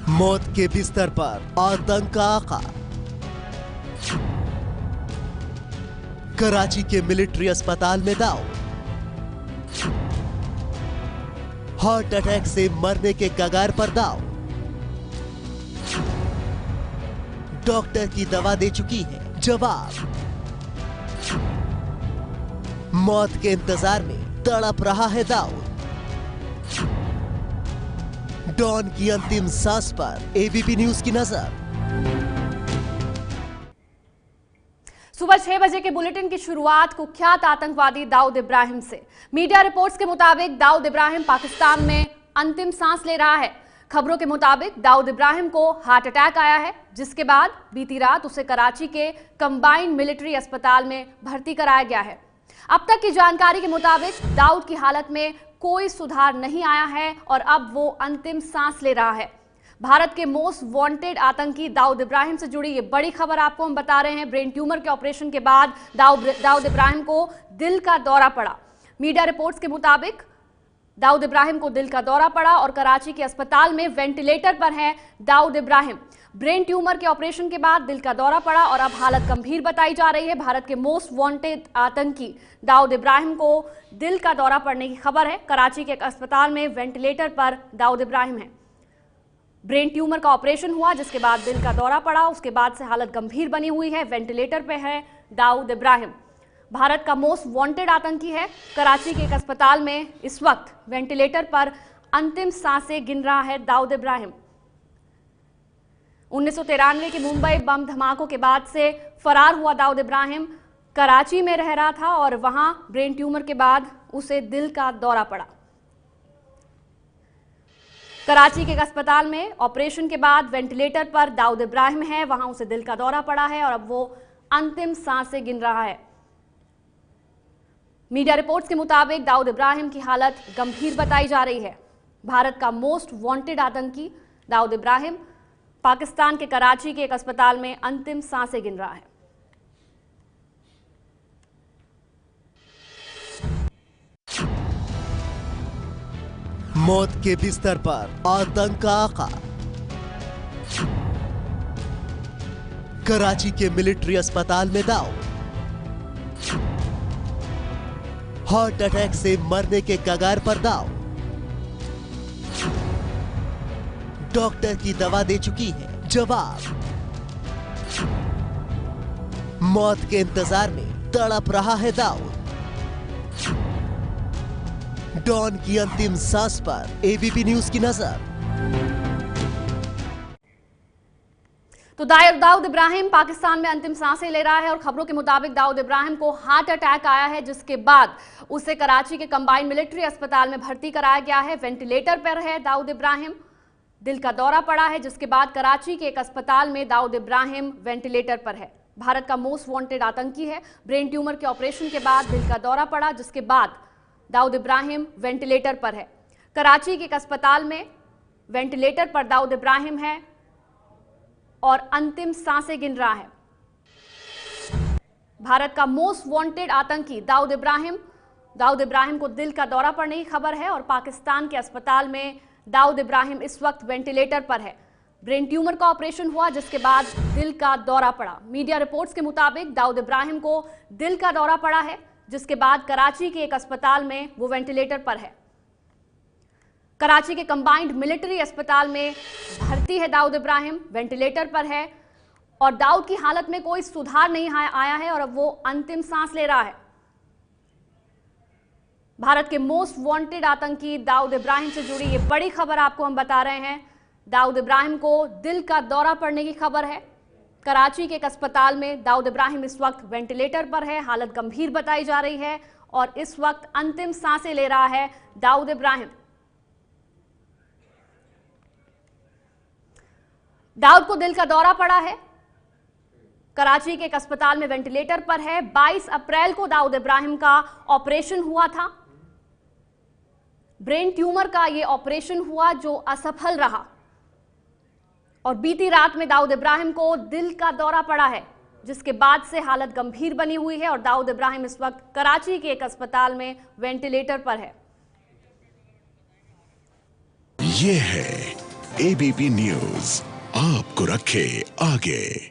मौत के बिस्तर पर आतंक का आका। कराची के मिलिट्री अस्पताल में दाव। हार्ट अटैक से मरने के कगार पर दाव। डॉक्टर की दवा दे चुकी है जवाब। मौत के इंतजार में तड़प रहा है दाऊद। डॉन की अंतिम सांस पर एबीपी न्यूज की नजर। सुबह 6 बजे के बुलेटिन की शुरुआत कुख्यात आतंकवादी दाऊद इब्राहिम से। मीडिया रिपोर्ट्स के मुताबिक दाऊद इब्राहिम पाकिस्तान में अंतिम सांस ले रहा है। खबरों के मुताबिक दाऊद इब्राहिम को हार्ट अटैक आया है, जिसके बाद बीती रात उसे कराची के कंबाइंड मिलिट्री अस्पताल में भर्ती कराया गया है। अब तक की जानकारी के मुताबिक दाऊद की हालत में कोई सुधार नहीं आया है और अब वो अंतिम सांस ले रहा है। भारत के मोस्ट वांटेड आतंकी दाऊद इब्राहिम से जुड़ी ये बड़ी खबर आपको हम बता रहे हैं। ब्रेन ट्यूमर के ऑपरेशन के बाद दाऊद इब्राहिम को दिल का दौरा पड़ा। मीडिया रिपोर्ट्स के मुताबिक दाऊद इब्राहिम को दिल का दौरा पड़ा और कराची के अस्पताल में वेंटिलेटर पर है दाऊद इब्राहिम। ब्रेन ट्यूमर के ऑपरेशन के बाद दिल का दौरा पड़ा और अब हालत गंभीर बताई जा रही है। भारत के मोस्ट वांटेड आतंकी दाऊद इब्राहिम को दिल का दौरा पड़ने की खबर है। कराची के एक अस्पताल में वेंटिलेटर पर दाऊद इब्राहिम है। ब्रेन ट्यूमर का ऑपरेशन हुआ, जिसके बाद दिल का दौरा पड़ा। उसके बाद से हालत गंभीर बनी हुई है। वेंटिलेटर पे है दाऊद इब्राहिम। भारत का मोस्ट वांटेड आतंकी है। कराची के एक अस्पताल में इस वक्त वेंटिलेटर पर अंतिम सांसें गिन रहा है दाऊद इब्राहिम। 1993 के मुंबई बम धमाकों के बाद से फरार हुआ दाऊद इब्राहिम कराची में रह रहा था और वहां ब्रेन ट्यूमर के बाद उसे दिल का दौरा पड़ा। कराची के एक अस्पताल में ऑपरेशन के बाद वेंटिलेटर पर दाऊद इब्राहिम है। वहां उसे दिल का दौरा पड़ा है और अब वो अंतिम सांसें गिन रहा है। मीडिया रिपोर्ट्स के मुताबिक दाऊद इब्राहिम की हालत गंभीर बताई जा रही है। भारत का मोस्ट वांटेड आतंकी दाऊद इब्राहिम पाकिस्तान के कराची के एक अस्पताल में अंतिम सांसें गिन रहा है। मौत के बिस्तर पर आतंक का आका। कराची के मिलिट्री अस्पताल में दाव। हार्ट अटैक से मरने के कगार पर दाव। डॉक्टर की दवा दे चुकी है जवाब। मौत के इंतजार में तड़प रहा है दाऊद। डॉन की अंतिम सांस पर एबीपी न्यूज की नजर। तो दाऊद इब्राहिम पाकिस्तान में अंतिम सांसें ले रहा है और खबरों के मुताबिक दाऊद इब्राहिम को हार्ट अटैक आया है, जिसके बाद उसे कराची के कंबाइंड मिलिट्री अस्पताल में भर्ती कराया गया है। वेंटिलेटर पर है दाऊद इब्राहिम। दिल का दौरा पड़ा है, जिसके बाद कराची के एक अस्पताल में दाऊद इब्राहिम वेंटिलेटर पर है। भारत का मोस्ट वांटेड आतंकी है। ब्रेन ट्यूमर के ऑपरेशन के बाद दिल का दौरा पड़ा, जिसके बाद दाऊद इब्राहिम वेंटिलेटर पर है। कराची के एक अस्पताल में वेंटिलेटर पर दाऊद इब्राहिम है और अंतिम सांसें गिन रहा है। भारत का मोस्ट वांटेड आतंकी दाऊद इब्राहिम को दिल का दौरा पड़ने की खबर है और पाकिस्तान के अस्पताल में दाऊद इब्राहिम इस वक्त वेंटिलेटर पर है। ब्रेन ट्यूमर का ऑपरेशन हुआ, जिसके बाद दिल का दौरा पड़ा। मीडिया रिपोर्ट्स के मुताबिक दाऊद इब्राहिम को दिल का दौरा पड़ा है, जिसके बाद कराची के एक अस्पताल में वो वेंटिलेटर पर है। कराची के कंबाइंड मिलिट्री अस्पताल में भर्ती है दाऊद इब्राहिम, वेंटिलेटर पर है और दाऊद की हालत में कोई सुधार नहीं आया है और अब वो अंतिम सांस ले रहा है। भारत के मोस्ट वांटेड आतंकी दाऊद इब्राहिम से जुड़ी ये बड़ी खबर आपको हम बता रहे हैं। दाऊद इब्राहिम को दिल का दौरा पड़ने की खबर है। कराची के एक अस्पताल में दाऊद इब्राहिम इस वक्त वेंटिलेटर पर है। हालत गंभीर बताई जा रही है और इस वक्त अंतिम सांसें ले रहा है दाऊद इब्राहिम। दाऊद को दिल का दौरा पड़ा है। कराची के एक अस्पताल में वेंटिलेटर पर है। 22 अप्रैल को दाऊद इब्राहिम का ऑपरेशन हुआ था। ब्रेन ट्यूमर का यह ऑपरेशन हुआ जो असफल रहा और बीती रात में दाऊद इब्राहिम को दिल का दौरा पड़ा है, जिसके बाद से हालत गंभीर बनी हुई है और दाऊद इब्राहिम इस वक्त कराची के एक अस्पताल में वेंटिलेटर पर है। ये है एबीपी न्यूज आपको रखे आगे।